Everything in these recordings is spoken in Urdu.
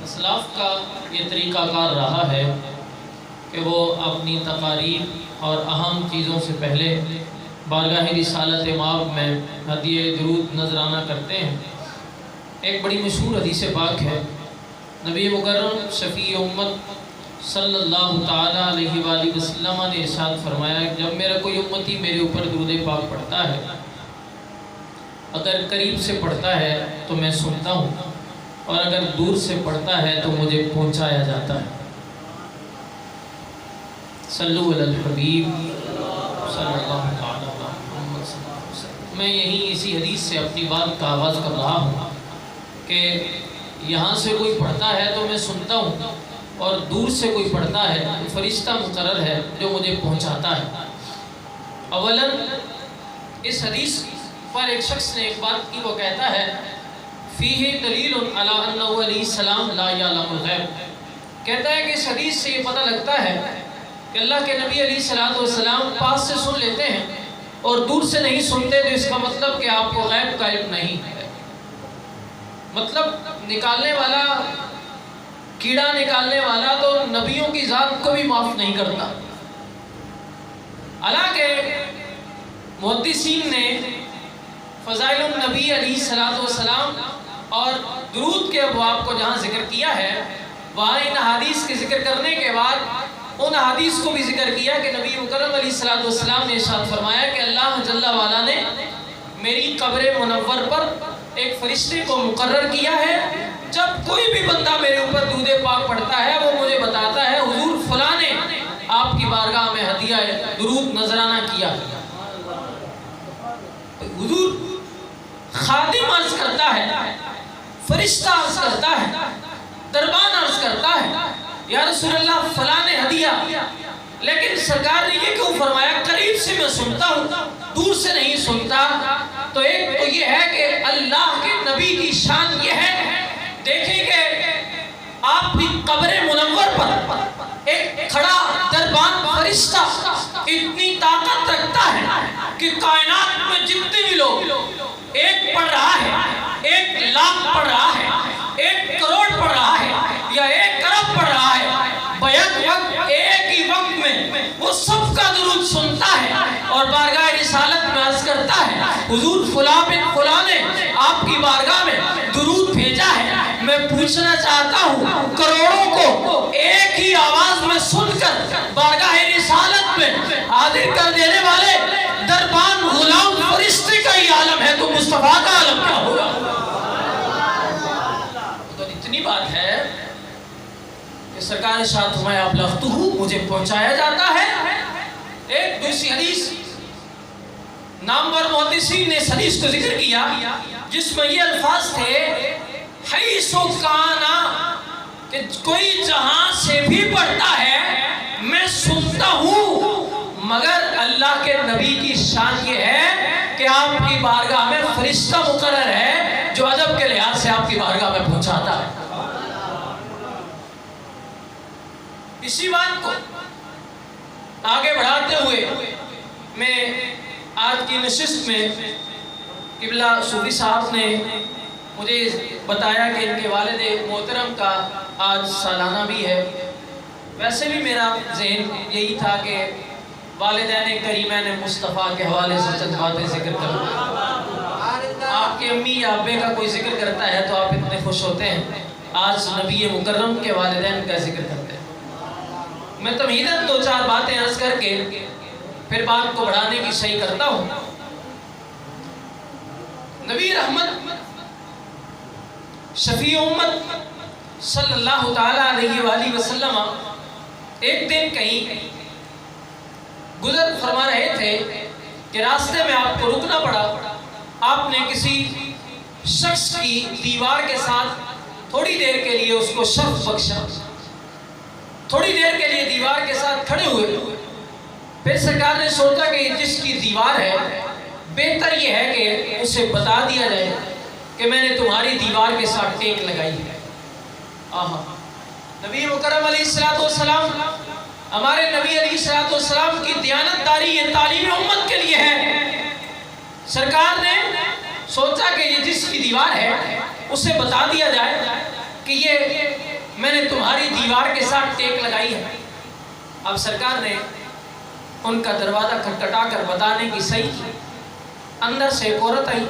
اسلاف کا یہ طریقہ کار رہا ہے کہ وہ اپنی تقاریب اور اہم چیزوں سے پہلے بارگاہ رسالت مآب میں ہدیہ درود نذرانہ کرتے ہیں۔ ایک بڑی مشہور حدیث پاک ہے، نبی مکرم شفیع امت صلی اللہ تعالیٰ علیہ وآلہ وسلم نے ارشاد فرمایا کہ جب میرا کوئی امتی میرے اوپر درود پاک پڑھتا ہے، اگر قریب سے پڑھتا ہے تو میں سنتا ہوں، اور اگر دور سے پڑھتا ہے تو مجھے پہنچایا جاتا ہے۔ صلو علی الحبیب صلی اللہ تعالیٰ علیہ وسلم۔ میں یہیں اسی حدیث سے اپنی بات کا آغاز کر رہا ہوں کہ یہاں سے کوئی پڑھتا ہے تو میں سنتا ہوں، اور دور سے کوئی پڑھتا ہے تو فرشتہ مقرر ہے جو مجھے پہنچاتا ہے۔ اولاً اس حدیث پر ایک شخص نے ایک بات کی، وہ کہتا ہے فیہ دلیل علی انہ علیہ السلام لا یعلم الغیب۔ کہتا ہے کہ اس حدیث سے یہ پتہ لگتا ہے کہ اللہ کے نبی علیہ السلام پاس سے سن لیتے ہیں اور دور سے نہیں سنتے، تو اس کا مطلب کہ آپ کو غیب کا علم نہیں ہے۔ مطلب نکالنے والا، کیڑا نکالنے والا تو نبیوں کی ذات کو بھی معاف نہیں کرتا۔ حالانکہ محدثین نے فضائل النبی علیہ السلام اور درود کے ابواب کو جہاں ذکر کیا ہے، وہاں ان حدیث کے ذکر کرنے کے بعد ان حدیث کو بھی ذکر کیا کہ نبی مکرم علیہ السلام نے ارشاد فرمایا کہ اللہ جل وعلا نے میری قبر منور پر ایک فرشتے کو مقرر کیا ہے، جب کوئی بھی بندہ میرے اوپر درود پاک پڑھتا ہے وہ مجھے بتاتا ہے حضور فلاں نے آپ کی بارگاہ میں ہدیہ درود نذرانہ کیا۔ حضور خادم عرض کرتا ہے، فرشتہ عرض کرتا ہے، دربان عرض کرتا ہے یا رسول اللہ فلاں نے ہدیہ، لیکن سرکار نے یہ کیوں فرمایا قریب سے میں سنتا ہوں دور سے نہیں سنتا؟ تو ایک تو یہ ہے کہ اللہ کے نبی کی شان یہ ہے، دیکھیں کہ آپ کی قبر منور پر ایک کھڑا دربان فرشتہ اتنی طاقت رکھتا ہے کہ کائنات میں جتنے بھی لوگ ایک پڑھ رہا ہے، 1,00,000 پڑھ رہا ہے، 1 کروڑ پڑھ رہا ہے یا 1 ارب پڑھ رہا ہے، بیک وقت ایک ہی وقت میں وہ سب کا درود سنتا ہے اور بارگاہ رسالت میں عرض کرتا ہے حضور فلاں بن فلاں نے آپ کی بارگاہ میں درود بھیجا ہے۔ میں پوچھنا چاہتا ہوں کروڑوں کو ایک ہی آواز میں سن کر بارگاہ رسالت میں حاضر کر دینے والے دربان غلام فرشتے کا ہی عالم ہے، تو مصطفیٰ کا عالم کیا ہوگا؟ تو اتنی بات ہے کہ سرکار ارشاد فرمایا ابلغتہ، مجھے پہنچایا جاتا ہے۔ ایک دوسری حدیث نامور محدثین نے اس حدیث کو ذکر کیا جس میں یہ الفاظ تھے حیث کانا، کہ کوئی جہاں سے بھی پڑھتا ہے میں سنتا ہوں، مگر اللہ کے نبی کی شان یہ ہے کہ آپ کی بارگاہ میں فرشتہ مقرر ہے جو ادب کے لحاظ سے آپ کی بارگاہ میں پہنچاتا ہے۔ اسی بات کو آگے بڑھاتے ہوئے میں آج کی نشست میں قبلہ صوفی صاحب نے مجھے بتایا کہ ان کے والد محترم کا آج سالانہ بھی ہے۔ ویسے بھی میرا ذہن یہی تھا کہ والدین کریمین مصطفیٰ کے حوالے سے چند باتیں ذکر کروں۔ آپ کے امی یا ابے کا کوئی ذکر کرتا ہے تو آپ اتنے خوش ہوتے ہیں، آج نبی مکرم کے والدین کا ذکر کرتے ہیں۔ میں تمہیداً 2-4 باتیں عرض کر کے پھر بات کو بڑھانے کی صحیح کرتا ہوں۔ نبی رحمت شفیع امت صلی اللہ تعالیٰ علیہ وآلہ وسلم ایک دن کہیں گزر فرما رہے تھے کہ راستے میں آپ کو رکنا پڑا۔ آپ نے کسی شخص کی دیوار کے ساتھ تھوڑی دیر کے لیے اس کو شرف بخشا، تھوڑی دیر کے لیے دیوار کے ساتھ کھڑے ہوئے۔ پھر سرکار نے سوچا کہ جس کی دیوار ہے بہتر یہ ہے کہ اسے بتا دیا جائے کہ میں نے تمہاری دیوار کے ساتھ ٹیک لگائی ہے۔ نبی مکرم علیہ السلام، ہمارے نبی علیہ السلام کی دیانتداری یہ تعلیم امت کے لیے ہے۔ سرکار نے سوچا کہ یہ جس کی دیوار ہے اسے بتا دیا جائے کہ یہ نے تمہاری دیوار کے ساتھ ٹیک لگائی ہے۔ اب سرکار نے ان کا دروازہ کھٹکھٹا کر بتانے کی صحیح کی، اندر سے ایک عورت آئی۔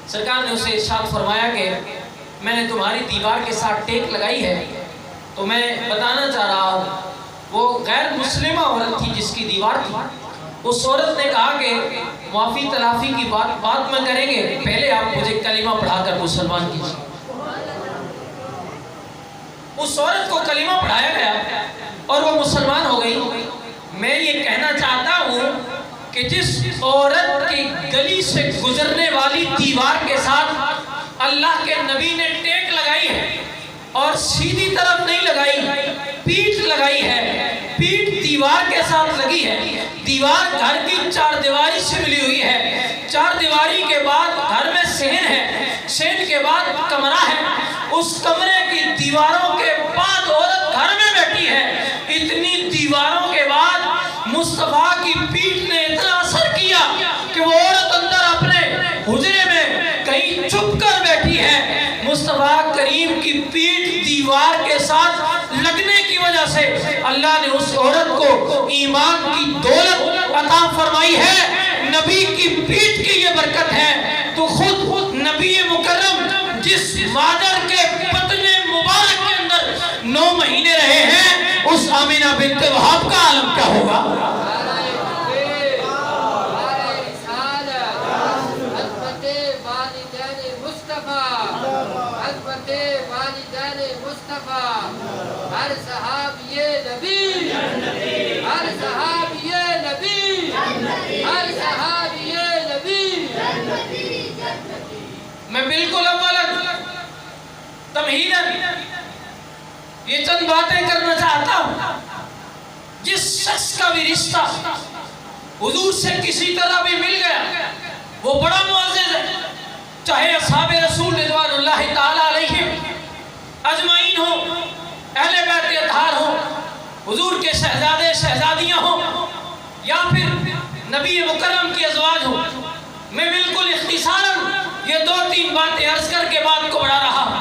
سرکار نے اسے ارشاد فرمایا کہ میں نے تمہاری دیوار کے ساتھ ٹیک لگائی ہے، تو میں بتانا چاہ رہا ہوں۔ وہ غیر مسلمہ عورت تھی جس کی دیوار تھی۔ اس عورت نے کہا کہ معافی تلافی کی بات میں کریں گے، پہلے آپ مجھے کلمہ پڑھا کر مسلمان کیجیے۔ اس عورت کو کلمہ پڑھایا گیا اور وہ مسلمان ہو گئی۔ میں یہ کہنا چاہتا ہوں کہ جس عورت کی گلی سے گزرنے والی دیوار کے ساتھ اللہ کے نبی نے ٹیک لگائی ہے اور سیدھی طرف نہیں لگائی، پیٹھ لگائی ہے، پیٹھ دیوار کے ساتھ لگی ہے۔ دیوار گھر کی چار دیواری سے ملی ہوئی ہے، چار دیواری کے بعد گھر میں صحن ہے، صحن کے بعد کمرہ ہے، اس کمرے کی دیواروں کے بعد عورت گھر میں بیٹھی ہے۔ اتنی دیواروں کے بعد مصطفیٰ کی پیٹھ نے اتنا اثر کیا کہ وہ عورت اندر اپنے حجرے میں کہیں چھپ کر بیٹھی ہے۔ مصطفیٰ کریم کی پیٹھ دیوار کے ساتھ لگنے کی وجہ سے اللہ نے اس عورت کو ایمان کی دولت عطا فرمائی ہے۔ نبی کی پیٹھ کی یہ برکت ہے۔ تو خود نبی مکرم جس مادر کے بطن مبارک کے اندر 9 مہینے رہے ہیں، اس آمینہ بنت وہاب کا عالم کیا ہوگا؟ ہر صحابی نبی، ہر صحابی نبی، ہر صحابی نبی۔ میں بالکل اولا تمہیداً یہ چند باتیں کرنا چاہتا ہوں۔ جس شخص کا بھی رشتہ حضور سے کسی طرح بھی مل گیا وہ بڑا معزز ہے، چاہے اصحاب رسول رضوان اللہ تعالی علیہم اجمعین ہوں، اہل بیت اطہار ہوں، حضور کے شہزادے شہزادیاں ہوں، یا پھر نبی مکرم کی ازواج ہوں۔ میں بالکل اختصاراً یہ 2-3 باتیں عرض کر کے بات کو بڑھا رہا ہوں۔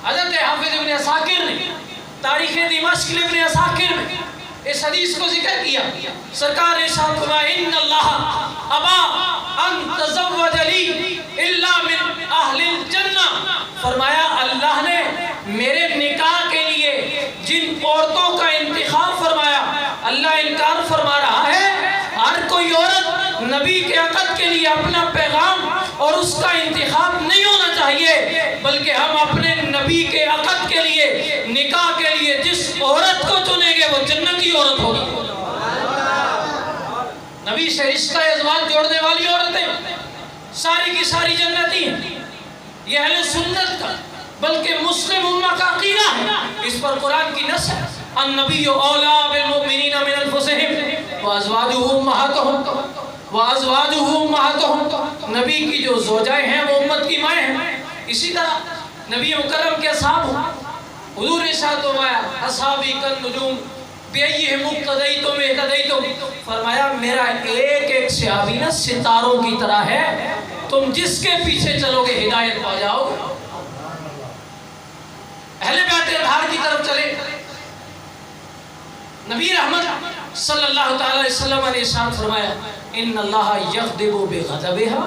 حضرت حافظ ابن عساکر نے تاریخ دمشق ابن عساکر میں اس حدیث کو ذکر کیا۔ سرکار ارشاد فرمایا ان اللہ ابا ان تزوج لی الا من اہل الجنہ، فرمایا اللہ نے میرے نکاح کے لیے جن عورتوں کا انتخاب فرمایا، اللہ انکار فرما رہا ہے ہر کوئی عورت نبی کے عقد کے لیے اپنا پیغام اور اس کا انتخاب نہیں ہونا چاہیے، بلکہ ہم اپنے نبی کے عقد کے لیے نکاح کے لیے جس عورت کو چنیں گے وہ جنتی عورت ہوگی۔ نبی سے رشتہ ازواج جوڑنے والی عورتیں ساری کی ساری جنتی ہیں، یہ اہل سنت کا بلکہ مسلم امہ کا عقیدہ ہے۔ اس پر قرآن کی نص ہے النبی اولا بالمؤمنین من انفسہم وازواجہ امہاتہم وازواجہ امہاتہم، نبی کی جو زوجائیں ہیں وہ امت کی مائیں ہیں۔ اسی طرح نبی مکرم کے اصحاب ہوں، حضور ارشاد فرمایا اصحابی کالنجوم بیئہم اقتدیتم اہتدیتم، فرمایا میرا ایک ایک صحابی نا ستاروں کی طرح ہے، تم جس کے پیچھے چلو گے ہدایت پا جاؤ گے۔ اہل بیت اطہار کی طرف چلے، نبی رحمت صلی اللہ تعالی علیہ وسلم نے ارشاد فرمایا ان اللہ یغضب بغضبها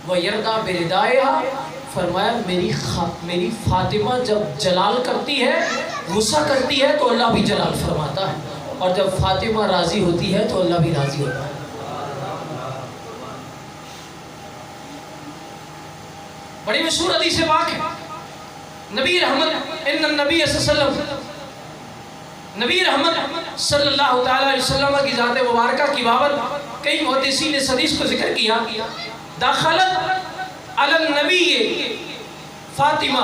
ویرضی برضاها، فرمایا میری فاطمہ جب جلال کرتی ہے، غصہ کرتی ہے تو اللہ بھی جلال فرماتا ہے، اور جب فاطمہ راضی ہوتی ہے تو اللہ بھی راضی ہوتا ہے۔ بڑی مشہور حدیث پاک ہے، نبی رحمت ان النبی صلی اللہ علیہ وسلم، نبی رحمت صلی اللہ تعالی علیہ وسلم کی ذات مبارکہ کی بابت کئی محدثین نے اس حدیث کو ذکر کیا۔ دخلت علی النبی فاطمہ،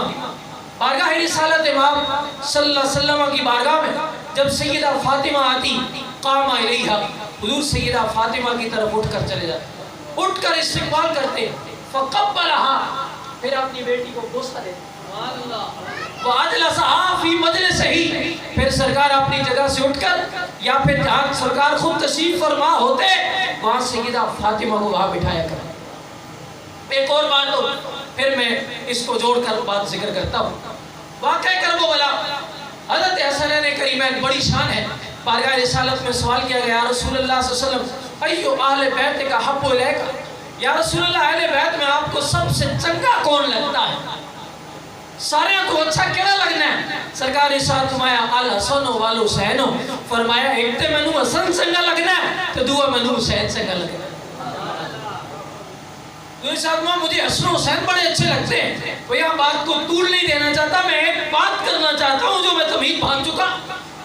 بارگاہ رسالت امام صلی اللہ علیہ وسلم کی بارگاہ میں جب سیدہ فاطمہ آتی، قام الیہا، حضور سیدہ فاطمہ کی طرف اٹھ کر چلے جاتے، اٹھ کر استقبال کرتے، فقبلہا، پھر اپنی بیٹی کو بوسہ دیتے، وَأَجْلَسَهَا فِي مَجْلِسِهِ، پھر سرکار اپنی جگہ سے اٹھ کر یا پھر جہاں سرکار خود تشریف فرما ہوتے وہاں سیدہ فاطمہ کو وہاں بٹھایا کر۔ ایک اور بات ہو پھر میں اس کو جوڑ کر بات ذکر کرتا ہوں، واقعہ کربلا میں بڑی شان ہے. بارگاہ رسالت میں سوال کیا گیا رسول اللہ صلی اللہ علیہ وسلم ایو اہل بیت کا حب الیک، یا رسول اللہ اہل بیت میں آپ کو سب سے چنگا کون لگتا ہے؟ سارے کو اچھا کیا لگنا ہے؟ سرکار ارشاد فرمایا الحسن والحسین، فرمایا ایک تے مینوں حسن چنگا لگنا ہے تو دوسرا مینوں حسین چنگا لگنا ہے. مجھے حسن و حسین بڑے اچھے لگتے ہیں. وہ یہاں بات کو طول نہیں دینا چاہتا، میں ایک بات کرنا چاہتا ہوں جو میں تمہید باندھ چکا.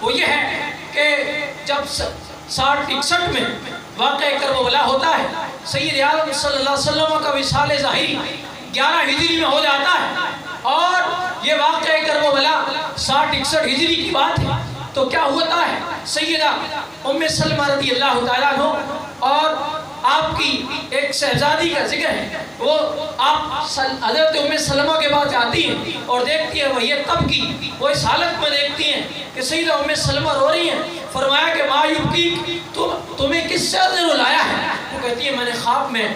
وہ یہ ہے کہ جب 60-61 میں واقعہ کربلا ہوتا ہے، سید عالم صلی اللہ علیہ وسلم کا وصال ظاہری 11 ہجری میں ہو جاتا ہے، اور یہ واقعہ کربلا 60-61 ہجری کی بات ہے. تو کیا ہوتا ہے، سیدہ ام سلمہ رضی اللہ تعالیٰ عنہ اور آپ کی ایک شہزادی کا ذکر ہے. وہ آپ حضرت ام سلمہ کے پاس جاتی ہیں اور دیکھتی ہے وہی تب کی وہ اس حالت میں دیکھتی ہیں کہ سیدہ ام سلمہ رو رہی ہیں. فرمایا کہ ما یبکی، تمہیں کس سے رلایا ہے؟ وہ کہتی ہے میں نے خواب میں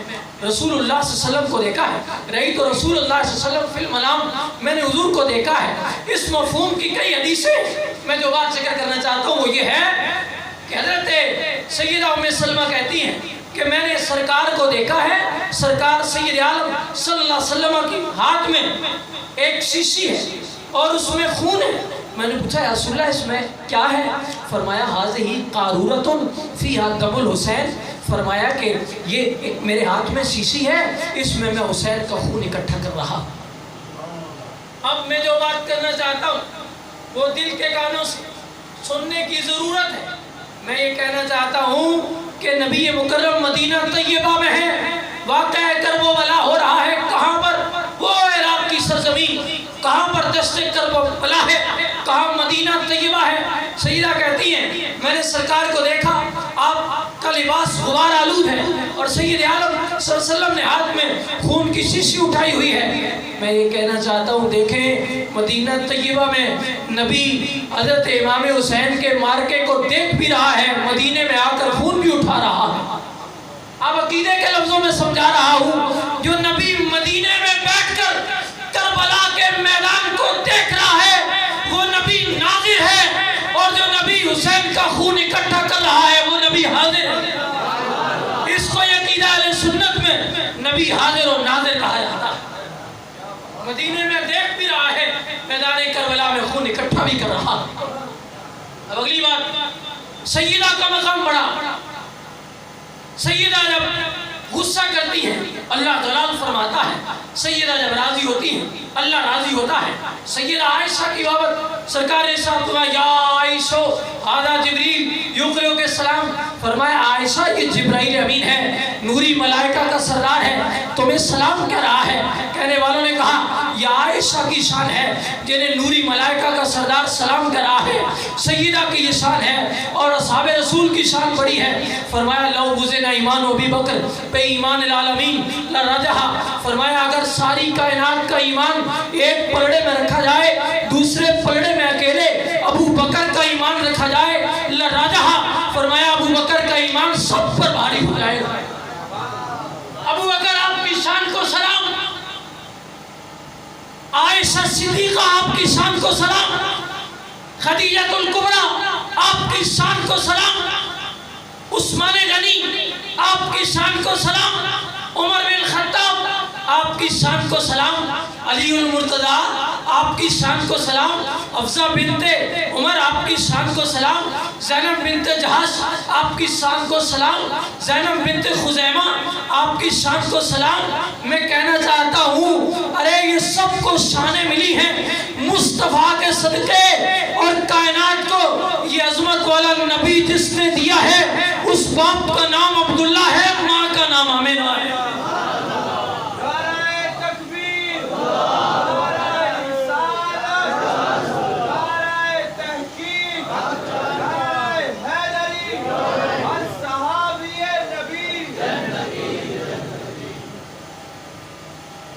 رسول اللہ صلی اللہ علیہ وسلم کو دیکھا ہے. رہی تو رسول اللہ صلی اللہ علیہ وسلم فی المنام، میں نے حضور کو دیکھا ہے. اس مفہوم کی کئی حدیثیں، میں جو بات ذکر کرنا چاہتا ہوں وہ یہ ہے کہ حضرت سیدہ ام سلمہ کہتی ہیں کہ میں نے سرکار کو دیکھا ہے. سرکار سید عالم صلی اللہ علیہ وسلم کی ہاتھ میں ایک شیشی ہے اور اس میں خون ہے. میں نے پوچھا یا رسول اللہ اس میں کیا ہے؟ فرمایا ھذہ قارورۃ فیھا دم الحسین. فرمایا کہ یہ میرے ہاتھ میں شیشی ہے، اس میں میں حسین کا خون اکٹھا کر رہا. اب میں جو بات کرنا چاہتا ہوں وہ دل کے کانوں سے سننے کی ضرورت ہے. میں یہ کہنا چاہتا ہوں کہ نبی مکرم مدینہ طیبہ میں ہے، واقعہ کربلا ہو رہا ہے. کہاں پر؟ وہ عراق کی سرزمین. کہاں پر دشت کربلا ہے؟ کہاں مدینہ طیبہ ہے. سیدہ کہتی ہیں میں نے سرکار کو دیکھا، آپ کا لباس غبار آلود ہے اور سید عالم صلی اللہ علیہ وسلم نے ہاتھ میں خون کی شیشی اٹھائی ہوئی ہے. میں یہ کہنا چاہتا ہوں دیکھیں مدینہ طیبہ میں نبی حضرت امام حسین کے مارکے کو دیکھ بھی رہا ہے، مدینے میں آ کر خون بھی اٹھا رہا ہے. اب عقیدے کے لفظوں میں سمجھا رہا ہوں، جو نبی مدینے میں بیٹھ کر کربلا کے میدان کو دیکھ رہا ہے وہ نبی ناظر ہے، اور جو نبی حسین کا خون اکٹھا کر رہا ہے وہ نبی حاضر ہے. اس کو عقیدہ اہل سنت میں نبی حاضر و ناظر کہا جاتا ہے. مدینے میں دیکھ بھی رہا ہے، میدان کربلا میں خون اکٹھا بھی کر رہا. اب اگلی بات، سیدہ کا مقام بڑا. سیدہ جب غصہ کرتی ہے اللہ جلال فرماتا ہے، سیدہ جب راضی ہوتی ہیں اللہ راضی ہوتا ہے. سیدہ عائشہ کی بابت سرکار نے ساتھ کہا یا عائشہ ھذا جبریل یقرئک السلام. فرمایا عائشہ یہ جبرائیل امین ہے، نوری ملائکہ کا سردار ہے، تمہیں سلام کہہ رہا ہے. کہنے والوں نے کہا یہ عائشہ کی شان ہے جنہیں نوری ملائکہ کا سردار سلام کہہ رہا ہے. سیدہ کی یہ شان ہے اور اصحاب رسول کی شان بڑی ہے. فرمایا لو وزن ایمان ابی بکر بے ایمان العالمین لرجح. فرمایا اگر ساری کائنات کا ایمان ایک پلڑے میں رکھا جائے، دوسرے پلڑے میں اکیلے ابو بکر کا ایمان رکھا جائے لرجح. فرمایا ابو بکر کا ایمان سب پر بھاری ہو جائے گا. ابو بکر آپ کی شان کو سلام، عائشہ صدیقہ آپ کی شان کو سلام، خدیجہ الکبریٰ آپ کی شان کو سلام، عثمان غنی آپ کی شان کو سلام، عمر بن خطاب آپ کی شان کو سلام، علی المرتضیٰ آپ کی شان کو سلام، حفصہ بنت عمر آپ کی شان کو سلام، زینب بنت جہش آپ کی شان کو سلام، زینب بنت خزیمہ آپ کی شان کو سلام. میں کہنا چاہتا ہوں ارے یہ سب کو شانیں ملی ہیں مصطفیٰ کے صدقے، اور کائنات کو یہ عظمت والا نبی جس نے دیا ہے اس باپ کا نام عبداللہ ہے، ماں کا نام آمینہ ہے.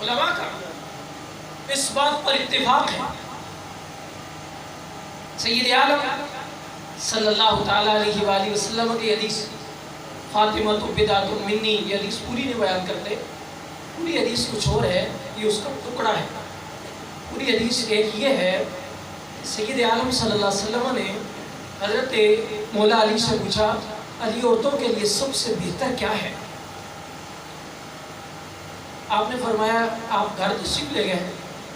علماء کا اس بات پر اتفاق ہے، سید عالم صلی اللہ تعالیٰ علیہ وآلہ وسلم کی حدیث فاطمہ بدعۃ منی، یہ حدیث پوری نہیں بیان کرتے، پوری حدیث کچھ اور ہے، یہ اس کا ٹکڑا ہے. پوری حدیث ایک یہ ہے، سید عالم صلی اللہ علیہ وسلم نے حضرت مولا علی سے پوچھا علی عورتوں کے لیے سب سے بہتر کیا ہے؟ آپ نے فرمایا آپ گھر تشریف لے گئے،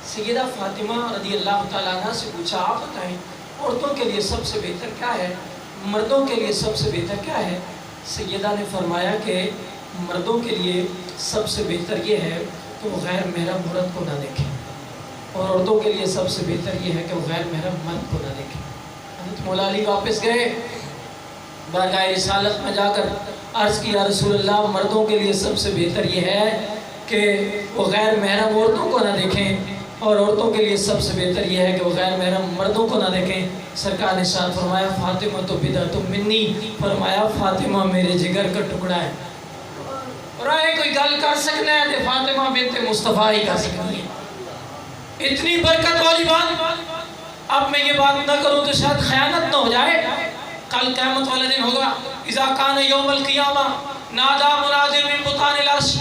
سیدہ فاطمہ رضی اللہ تعالیٰ عنہ سے پوچھا آپ بتائیں عورتوں کے لیے سب سے بہتر کیا ہے، مردوں کے لیے سب سے بہتر کیا ہے؟ سیدہ نے فرمایا کہ مردوں کے لیے سب سے بہتر یہ ہے کہ وہ غیر محرم عورت کو نہ دیکھیں، اور عورتوں کے لیے سب سے بہتر یہ ہے کہ وہ غیر محرم مرد کو نہ دیکھیں۔ حضرت مولا علی واپس گئے، بارگاہ رسالت میں جا کر عرض کیا رسول اللہ مردوں کے لیے سب سے بہتر یہ ہے کہ وہ غیر محرم عورتوں کو نہ دیکھیں، اور عورتوں کے لیے سب سے بہتر یہ ہے کہ وہ غیر محرم مردوں کو نہ دیکھیں۔ سرکار نے ارشاد فرمایا فاطمہ تو بدعۃ منی، فرمایا فاطمہ میرے جگر کا ٹکڑا ہے، اور آئے کوئی گل کر سکنا ہے تو فاطمہ بنت مصطفیٰ ہی کر سکتی ہے۔ اتنی برکت والی بات، اب میں یہ بات نہ کروں تو شاید خیانت نہ ہو جائے۔ کل قیامت والے دن ہوگا، اذا کان یوم القیامہ نادا مناد من بطان العرش،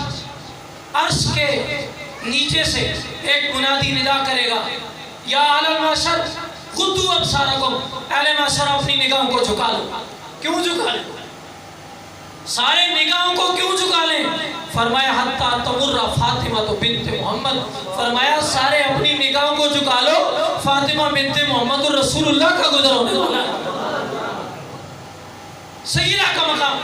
عرش کے نیچے سے ایک منادی ندا کرے گا یا اہل المحشر غضوا ابصارکم، اہل محشر اپنی نگاہوں کو جھکا لو۔ کیوں جھکا لیں؟ سارے نگاہوں کو کیوں جھکا لیں؟ فرمایا حتی تمر فاطمہ بنت محمد، فرمایا سارے اپنی نگاہوں کو جھکا لو، فاطمہ بنت محمد رسول اللہ کا گزر ہونے والا ہے۔ سیدہ کا مقام،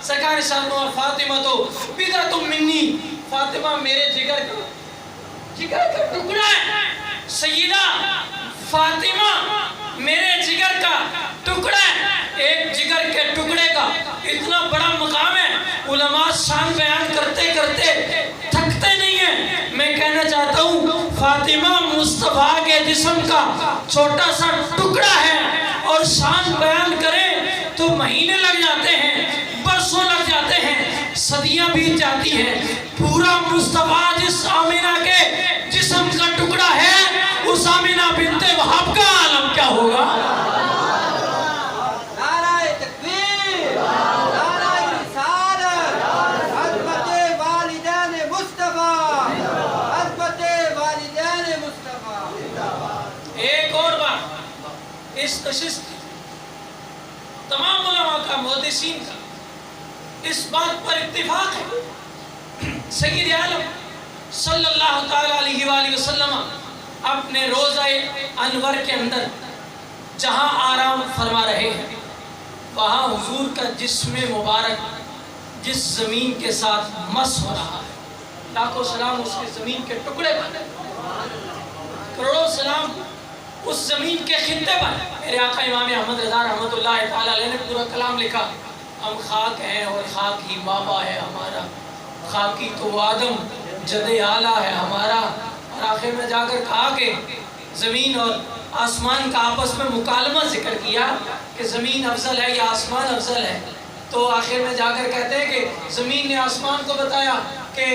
سرکار صاحب فاطمہ تو بدعۃ منی، فاطمہ میرے جگر کا ٹکڑا ہے۔ سیدہ فاطمہ میرے جگر کا ٹکڑا ہے۔ ایک جگر کے ٹکڑے کا اتنا بڑا مقام ہے، علماء شان بیان کرتے کرتے تھکتے نہیں ہیں۔ میں کہنا چاہتا ہوں فاطمہ مصطفیٰ کے جسم کا چھوٹا سا ٹکڑا ہے، اور شان بیان کریں تو مہینے لگ جاتے ہیں، برسوں لگ جاتے ہیں، صدیاں بیت جاتی ہیں۔ پورا مصطفیٰ جس آمینہ کے جسم کا ٹکڑا ہے، اس آمینہ بنت وہب کا عالم کیا ہوگا؟ نعرہ تکبیر، نعرہ رسالت، عظمت والدین مصطفیٰ، عظمت والدین مصطفیٰ۔ ایک اور بات، اس نشست تمام علماء کا، محدثین کا اس بات پر اتفاق ہے، سید عالم صلی اللہ تعالیٰ علیہ وآلہ وسلم اپنے روضہ انور کے اندر جہاں آرام فرما رہے ہیں، وہاں حضور کا جسم مبارک جس زمین کے ساتھ مس ہو رہا ہے، لاکھوں سلام اس کے زمین کے ٹکڑے پر، کروڑوں سلام اس زمین کے خطے پر۔ میرے آقا امام احمد رضا رحمۃ اللہ تعالیٰ علیہ نے پورا کلام لکھا، ہم خاک ہیں اور خاک ہی بابا ہے ہمارا، خاکی تو آدم جد اعلیٰ ہے ہمارا۔ اور آخر میں جا کر کہا کہ زمین اور آسمان کا آپس میں مکالمہ ذکر کیا کہ زمین افضل ہے یا آسمان افضل ہے، تو آخر میں جا کر کہتے ہیں کہ زمین نے آسمان کو بتایا کہ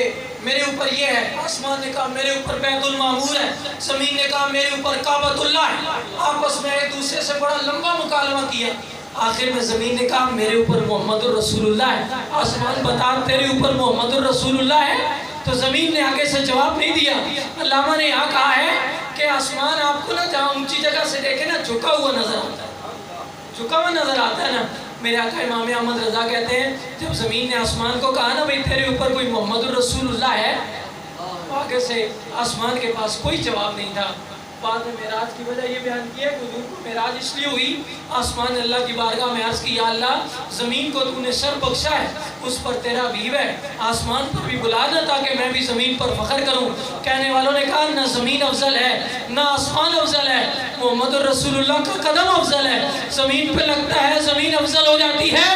میرے اوپر یہ ہے، آسمان نے کہا میرے اوپر بیت المعمور ہے، زمین نے کہا میرے اوپر کعبۃ اللہ ہے، آپس میں ایک دوسرے سے بڑا لمبا مکالمہ کیا۔ آخر میں زمین نے کہا میرے اوپر محمد الرسول اللہ ہے، آسمان بتا تیرے اوپر محمد الرسول اللہ ہے، تو زمین نے آگے سے جواب نہیں دیا۔ علامہ نے یہاں کہا ہے کہ آسمان آپ کو نا جہاں اونچی جگہ سے دیکھے نا جھکا ہوا نظر آتا ہے، جھکا ہوا نظر آتا ہے نا۔ میرے آقا امام احمد رضا کہتے ہیں جب زمین نے آسمان کو کہا نا بھئی تیرے اوپر کوئی محمد الرسول اللہ ہے، آگے سے آسمان کے پاس کوئی جواب نہیں تھا۔ بعد میں معراج کی وجہ یہ بیان کی ہے کہ حضور کو معراج اس لیے ہوئی، آسمان نے اللہ کی بارگاہ میں عرض کی یا اللہ زمین کو تو نے سر بخشا ہے، اس پر تیرا حبیب ہے، آسمان پر بھی بلا نہ تاکہ میں بھی زمین پر فخر کروں۔ کہنے والوں نے کہا نہ زمین افضل ہے نہ آسمان افضل ہے، محمد الرسول اللہ کا قدم افضل ہے۔ زمین پہ لگتا ہے زمین افضل ہو جاتی ہے،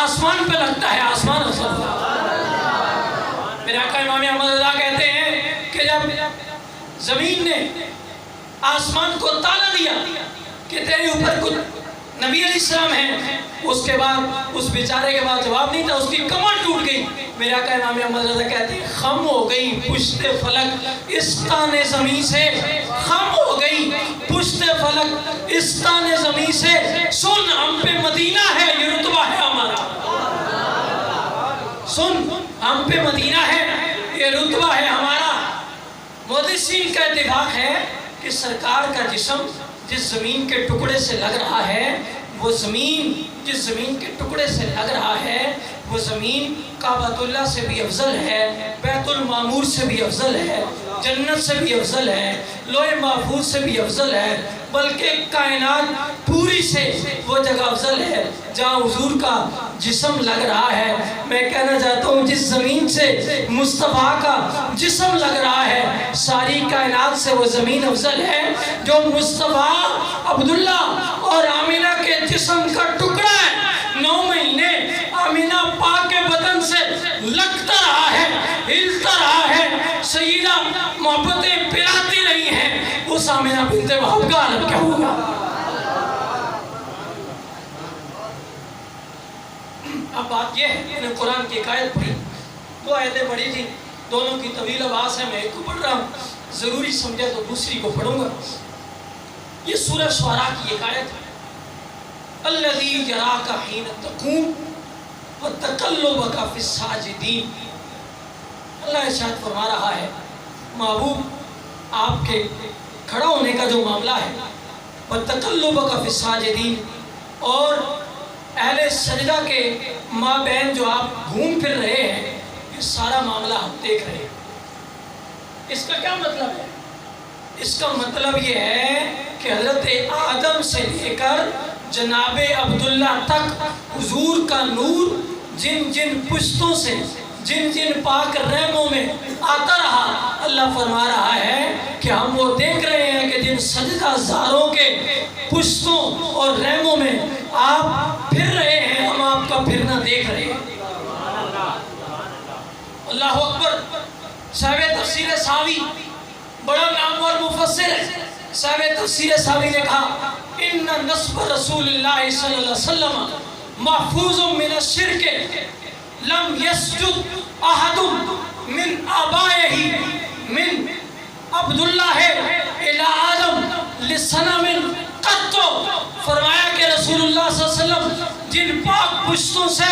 آسمان پہ لگتا ہے آسمان افضل ہو جاتا ہے۔ میرے آقا امام احمد رضا کہتے ہیں کہ جب زمین نے آسمان کو تالا دیا کہ تیرے اوپر کچھ نبی علیہ السلام ہیں، اس کے بعد اس بیچارے کے بعد جواب نہیں تھا، اس کی کمر ٹوٹ گئی۔ میرے آقا امام احمد رضا کہتے ہیں خم ہو گئی پشت فلک اس تانے زمین سے، خم ہو گئی پشت فلک اس تانے زمین سے، سن ہم پہ مدینہ ہے یہ رتبہ ہے ہمارا، سن ہم پہ مدینہ ہے یہ رتبہ ہے ہمارا۔ محدثین کا اتفاق ہے کہ سرکار کا جسم جس زمین کے ٹکڑے سے لگ رہا ہے وہ زمین جس زمین کے ٹکڑے سے لگ رہا ہے وہ زمین کعبۃ اللہ سے بھی افضل ہے، بیت المعمور سے بھی افضل ہے، جنت سے بھی افضل ہے، لوح محفوظ سے بھی افضل ہے، بلکہ کائنات پوری سے وہ جگہ افضل ہے جہاں حضور کا جسم لگ رہا ہے۔ میں کہنا چاہتا ہوں جس زمین سے مصطفیٰ کا جسم لگ رہا ہے ساری کائنات سے وہ زمین افضل ہے۔ جو مصطفیٰ عبداللہ اور آمینہ کے جسم کا ٹکڑا ہے 9 مہینے آمینہ پاک کے بدن سے لگتا رہا ہے، ہلتا رہا ہے، سیدہ محبتیں پلاتی رہی ہیں، اس آمینہ بنت وہب کا عالم کیا ہوگا؟ اب بات یہ ہے میں نے قرآن کی ایک آیت پڑھی، 2 آیتیں پڑھی تھی، دونوں کی طویل آواز ہے، میں ایک کو پڑھ رہا ہوں، ضروری سمجھا تو دوسری کو پڑھوں گا۔ یہ سورہ شعراء کی ایک آیت ہے، الذی یراک حین تقوم وتقلبک فی الساجدین۔ اللہ ارشاد فرما رہا ہے محبوب آپ کے کھڑا ہونے کا جو معاملہ ہے وتقلبک فی الساجدین، اور اہل سجدہ کے مابین جو آپ گھوم پھر رہے ہیں یہ سارا معاملہ ہم دیکھ رہے ہیں۔ اس کا کیا مطلب ہے؟ اس کا مطلب یہ ہے کہ حضرت آدم سے لے کر جناب عبداللہ تک حضور کا نور جن جن پشتوں سے جن جن پاک رحموں میں آتا رہا، اللہ فرما رہا ہے کہ ہم وہ دیکھ رہے ہیں کہ جن سجدہ زاروں کے پشتوں اور رحموں میں آپ پھر رہے ہیں ہم آپ کا پھرنا دیکھ رہے ہیں۔ اللہ اکبر۔ صاحب تفسیر ساوی بڑا نامور مفسر ہے، صاحب تفسیر ساوی نے کہا ان نسب رسول اللہ صلی اللہ علیہ وسلم محفوظ من الشرک لم یسجد احد من آبائه من عبداللہ الی آدم لصنم قط۔ فرمایا کہ رسول اللہ صلی اللہ علیہ وسلم جن پاک پشتوں سے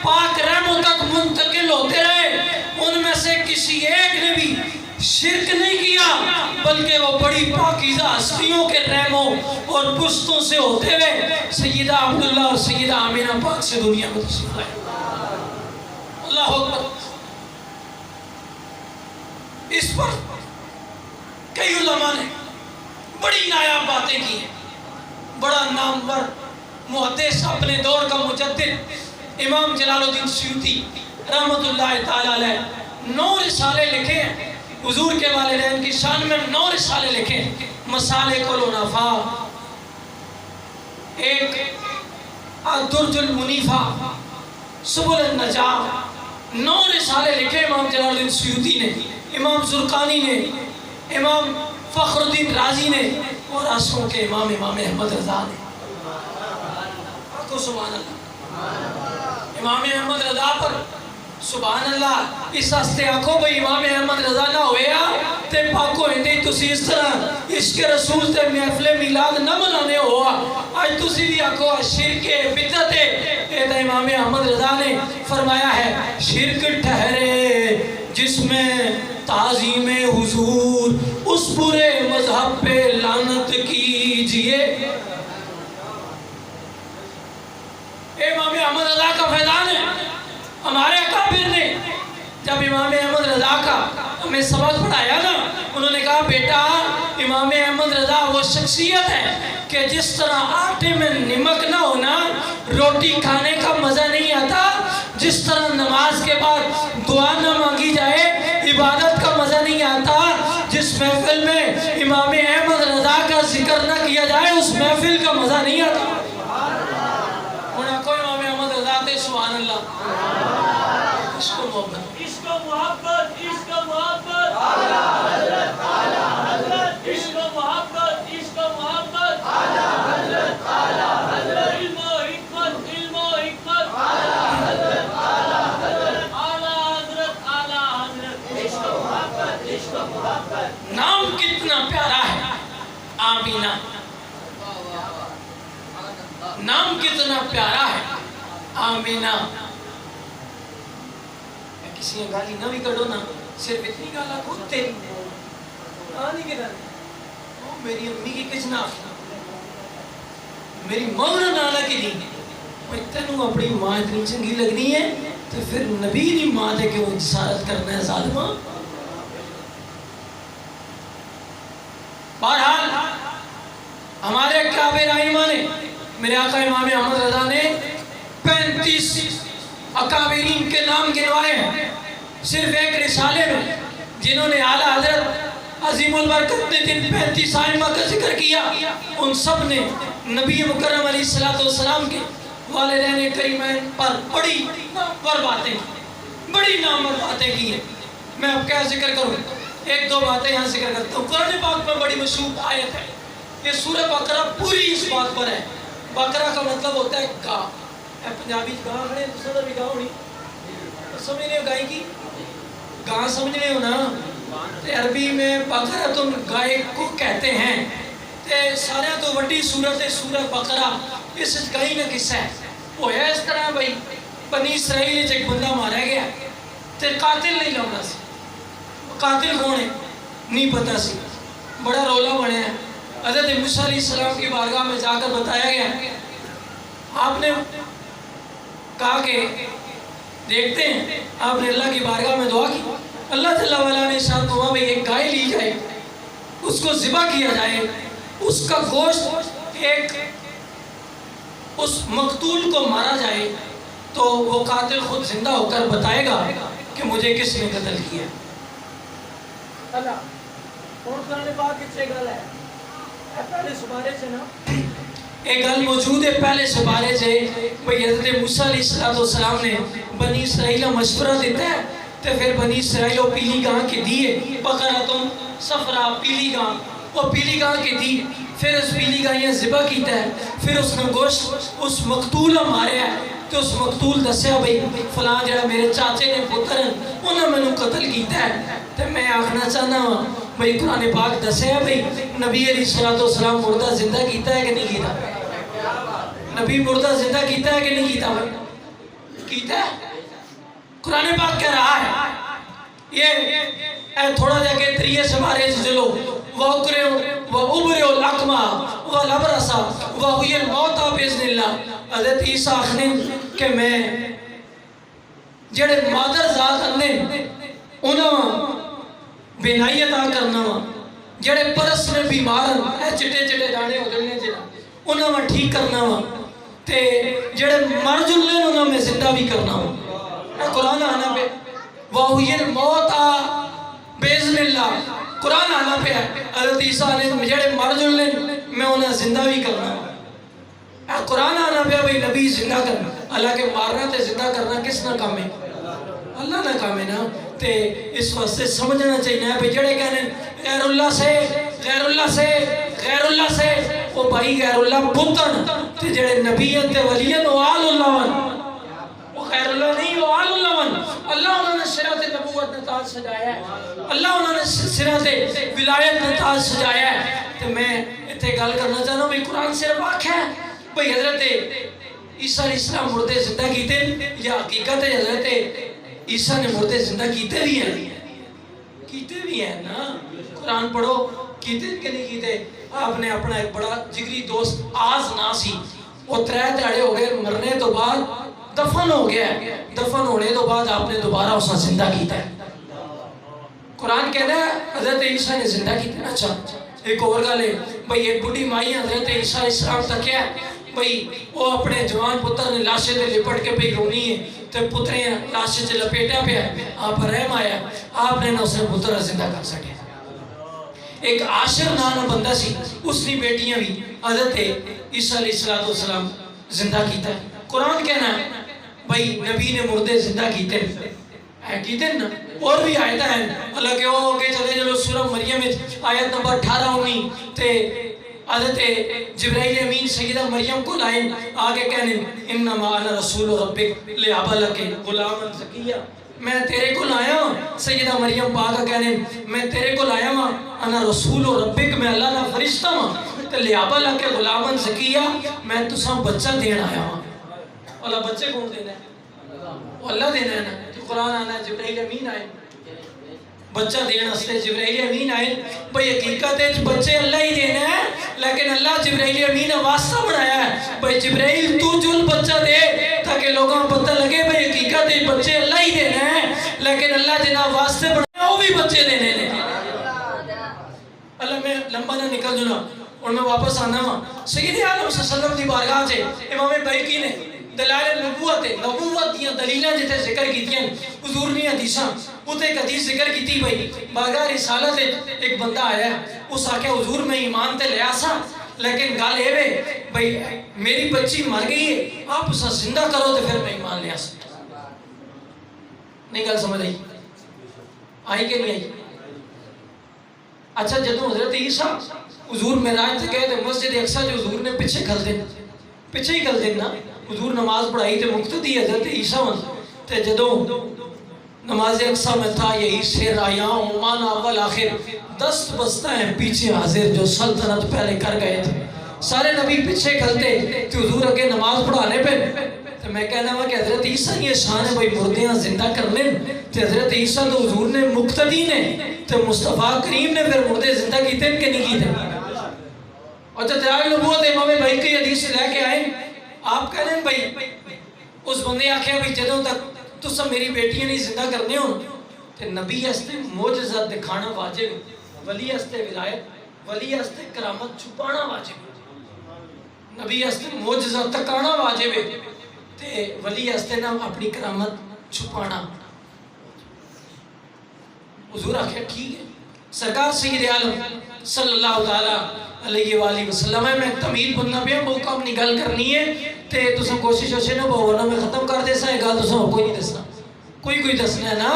پاک رحموں تک منتقل ہوتے رہے ان میں سے کسی ایک نے بھی شرک نہیں کیا، بلکہ وہ بڑی پاکیزہ ہستیوں کے رحموں اور پشتوں سے ہوتے ہوئے سیدہ عبداللہ اور سیدہ آمینہ پاک سے دنیا میں تشریف لائے۔ اللہ اکبر۔ اس پر کئی علماء نے بڑی نایاب باتیں کی ہیں۔ بڑا نامور محدث اپنے دور کا مجدد امام جلال الدین سیوطی رحمت اللہ تعالی علیہ 9 رسالے لکھے ہیں حضور کے والدین کی شان میں، 9 رسالے لکھے ہیں۔ مسالک العنفاء، ایک الدرج المنیفہ، سبل النجاة، 9 رسالے لکھے امام جلال الدین سیوطی نے، امام زرقانی نے، امام فخر الدین رازی نے، اور عصروں کے امام احمد رضا نے۔ سبحان اللہ۔ امام احمد رضا پر سبحان اللہ اس ہستے آنکھوں بھئی امام احمد رضا نہ ہویا تے پاکو ہندی تسی اس طرح عشق رسول تے محفل میلاد نہ منانے ہوا، آج تسی بھی آنکھو شرک بدعت اے تے امام احمد رضا نے فرمایا ہے شرک ٹھہرے جس میں تعظیم حضور اس برے مذہب پہ لعنت کیجئے۔ امام احمد رضا کا فیضان ہے۔ ہمارے اکابر نے جب امام احمد رضا کا ہمیں سبق پڑھایا نا، انہوں نے کہا بیٹا امام احمد رضا وہ شخصیت ہے کہ جس طرح آٹے میں نمک نہ ہونا روٹی کھانے کا مزہ نہیں آتا، جس طرح نماز کے بعد دعا نہ مانگی جائے عبادت کا مزہ نہیں آتا، جس محفل میں امام احمد رضا کا ذکر نہ کیا جائے اس محفل کا مزہ نہیں آتا۔ سبحان اللہ۔ عشق و محبت، عشق و محبت، عشق و محبت، اعلیٰ حضرت، اعلیٰ حضرت، عشق و محبت، عشق و محبت، اعلیٰ حضرت، اعلیٰ حضرت، علم و حکمت، علم و حکمت، اعلیٰ حضرت، اعلیٰ حضرت، اعلیٰ حضرت، اعلیٰ حضرت، عشق و محبت، عشق و محبت۔ نام کتنا پیارا ہے آمینہ، نام کتنا پیارا ہے آمینہ۔ کسی نے گالی نہ بھی کڑو نا، صرف اتنی گالا خود تیری نہیں گرا، میری امی کی کچھ نہ میری ماں نے نانا کی نہیں بھائی تینوں اپنی ماں اتنی چنگی لگنی ہے تو پھر نبی نہیں ماں دے کے وہ جسارت کرنا ہے ظالمہ. بہرحال ہمارے کعبے رائمہ نے میرے آقا امام احمد رضا نے 35 اکابرین کے نام گنوائے ہیں صرف ایک رسالے میں جنہوں نے اعلیٰ حضرت عظیم البرکت نے جن 35 ائمہ کا ذکر کیا ان سب نے نبی مکرم علیہ السلام کے والدین کریمین پر بڑی نامور باتیں کی ہیں. میں اب کیا ذکر کروں ایک دو باتیں یہاں ذکر کرتا ہوں. قرآن پاک میں بڑی مشہور آیت ہے یہ سورہ بقرہ پوری اس بات پر ہے. بقرہ کا مطلب ہوتا ہے گاں. پنجابی گاں کھڑے دوسرا بھی گاں ہونی سمجھ رہے ہو گائے کی گاں سمجھ رہے ہو نا. عربی میں بقرہ تم گائے کو کہتے ہیں تے سارے تو وڈی سورت ہے سورہ بقرہ. اس گائی میں قصہ ہے وہ ہے اس طرح بھائی بنی اسرائیل ایک بندہ مارا گیا تے قاتل نہیں لوگا سی. قاتل کون ہے نہیں پتا سی. بڑا رولا بنے ہے. حضرت موسیٰ علیہ السلام کی بارگاہ میں جا کر بتایا گیا آپ نے کہا کہ دیکھتے ہیں آپ نے اللہ کی بارگاہ میں دعا کی. اللہ تعالیٰ والا نے ارشاد فرمایا بھئی ایک گائے لی جائے اس کو ذبح کیا جائے اس کا گوشت ایک اس مقتول کو مارا جائے تو وہ قاتل خود زندہ ہو کر بتائے گا کہ مجھے کس نے قتل کیا. اللہ اور قرآن پاک کس سے گل ہے پہلے سپارے سے نا ایک گل موجود ہے پہلے سپارے سے بھئی حضرت موسیٰ علیہ السلام نے بنی اسرائیل مشورہ دیتا ہے تو پھر بنی اسرائیل پیلی گاں کے دیئے بقرۃ صفرا پیلی گاں وہ پیلی گاں کے دی. پھر اس پیلی گاں یہ ذبح کیتا ہے پھر اس نے گوشت اس مقتول مارے ہے تو اس مقتول دسیا بھئی فلاں جڑا میرے چاچے نے پتر ہیں انہوں میں نے قتل کیتا ہے. تو میں آخنا چاہنا ہوں بھئی قرآن پاک دسیا بھئی نبی علیہ السلام مردہ زندہ کیتا ہے کہ نہیں کیتا. نبی مردہ زندہ کیتا ہے کہ نہیں کیتا بھئی کیتا ہے. قرآن پاک کہہ رہا ہے یہ تھوڑا جا کے 3 سپارے سے چلو وَأُقْرِعُ وَأُبْرِعُ الْأَكْمَحَ وَالْأَبْرَصَ وَأُحْيِي الْمَوْتَى بِإِذْنِ اللَّهِ. حضرت عیسیٰ آخنے کہ میں جڑے مادر ذات اندے انہاں بینائی عطا کرنا وا جڑے پرس میں بیمار ہیں چٹے چٹے دانے ہو جلنے جنا انہاں میں ٹھیک کرنا وا تے جڑے مر جلنے انہاں میں زندہ بھی کرنا وا. قرآن آنا پہ وَأُحْيِي الْمَوْتَى بِإِذْنِ اللَّهِ قرآن آنا پہ ہے. حضرت عیسیٰ نے جڑے مر جلنے میں انہیں زندہ بھی کرنا وا. قرآن آنا پہ بھئی نبی زندہ کرنا اللہ کے مارنا تے زندہ کرنا کس نہ کام ہے اللہ نہ کام ہے نا. تے اس واسطے سمجھنا چاہیے بھئی جڑے کہنے غیر اللہ سے وہ بھائی غیر اللہ پتن تے جڑے نبی ہیں تے ولی ہیں وہ آل اللہ ون وہ غیر اللہ نہیں وہ آل اللہ ون. اللہ انہوں نے صراط نبوت نے تاج سجایا ہے اللہ انہوں نے صراط ولایت نے تاج سجایا ہے. تو میں اتنے گل کرنا چاہنا ہوں بھئی قرآن صرف واقع ہے بھئی حضرت عیسیٰ علیہ السلام مردے زندہ کیتے یا حقیقت ہے حضرت عیسیٰ نے مردے زندہ کیتے بھی ہیں نا. قرآن پڑھو کیتے کہ نہیں کیتے. آپ نے اپنا ایک بڑا جگری دوست آز ناسی وہ 3 دہاڑے ہو گئے مرنے تو بعد دفن ہو گیا دفن ہونے تو بعد آپ نے دوبارہ اسے زندہ کیتا ہے. قرآن کہنا ہے حضرت عیسیٰ نے زندہ کیتا ہے. اچھا ایک اور گل ہے بھئی ایک بڑی مائی حضرت عیسیٰ علیہ السلام تک ہے بھئی وہ اپنے جوان پتر نے لاشے تے لپٹ کے بھئی رونی ہے تو پترے لاشے تے لپیٹا پہ آپ رحم آیا آپ نے اسے پتر زندہ کر سکے. ایک عاشر نام بندہ سی اس نے بیٹیاں بھی حضرت عیسیٰ علیہ السلام زندہ کیتا ہے. قرآن کہنا ہے بھئی نبی نے مردے زندہ کیتے ہیں نا. اور بھی آیت ہیں اللہ کے وہ ہوگے چلے جلو سورہ مریم آیت نمبر 18-19 تے حضرت جبرائیل امین سیدہ مریم کو لائیں آگے کہنے انما انا رسول ربک لہب لک غلاما زکیہ میں تیرے کو لایا ہوں. سیدہ مریم پاک کہنے میں تیرے کو لایا ہوں انا رسول ربک میں اللہ کا فرشتہ ہوں تے لہب لک غلاما زکیہ میں تساں بچہ دین آیا ہوں. اللہ بچے کون دینا ہے اللہ دینا ہے نا. قرآن آنا ہے جبرائیل امین آئے بچہ دین واسطے جبرائیل امین آئے بھئی حقیقت ہے بچے اللہ ہی دینا ہے لیکن اللہ جبرائیل امین نے واسطہ بنایا ہے بھئی جبرائیل تو جو بچہ دے تاکہ لوگوں کو پتہ لگے بھئی حقیقت ہے بچے اللہ ہی دینا ہے لیکن اللہ جناب واسطے بنایا وہ بھی بچے دینے نے اللہ میں لمبا نہ نکل جنا اور میں واپس آنا ہوں سید عالم صلی اللہ علیہ وسلم دی بارگاہ سے امام بیہقی نے دلائل نبوت دیاں دلیلاں جتے ذکر کیتیاں حضور نے حدیثاں اتے ایک حدیث ذکر کیتی بھئی بارگاہ رسالت ایک بندہ آیا اس آکے حضور میں ایمان تے لے آسا لیکن گال اے وے بھئی میری بچی مر گئی ہے آپ اسا زندہ کرو تو پھر میں ایمان لے آسا نہیں گل سمجھ آئی کہ نہیں آئی اچھا جدوں حضرت عیسیٰ حضور معراج تے گئے تے مسجد اقصی جو حضور نے پیچھے ہی کھل دے نا حضور نماز پڑھائی تے مقتدی حضرت عیسیٰ تے جدوں نماز اقصی میں تھا یہی شیر آیاں عمان اول آخر دست بستہ ہیں پیچھے حاضر جو سلطنت پہلے کر گئے تھے سارے نبی پیچھے کھلتے تے حضور اگے نماز پڑھانے پہ تو میں کہنا ہوا کہ حضرت عیسیٰ یہ شان ہے بھئی مردیاں زندہ کرنے تے حضرت عیسیٰ تو حضور نے مقتدی نے تے مصطفیٰ کریم نے پھر مردے زندہ کیتے کہ نہیں کیتے اور جب دلائل نبوت امام بیہقی حدیث سے لے کے آئے آپ کہنے ہیں بھئی اس بندے آکھیا بھئی جدوں تک تو سب میری بیٹیاں نہیں زندہ کرنے ہوں تے نبی ہستے معجزہ دکھانا واجب ولی ہستے ولایت ولی ہستے کرامت چھپانا واجب نبی ہستے معجزہ تکانا واجب ہے تے ولی ہستے نہ اپنی کرامت چھپانا حضور آکھیا ٹھیک ہے سرکار سید عالم صلی اللہ تعالیٰ علیہ وآلہ وسلم ہے میں تمیل بننا پہ موقع اپنی گل کرنی ہے تے تو سب کوشش ہوشے نہ بہورنا میں ختم کر دے سا ہے گل تو سب کوئی نہیں دسنا کوئی دسنا ہے نا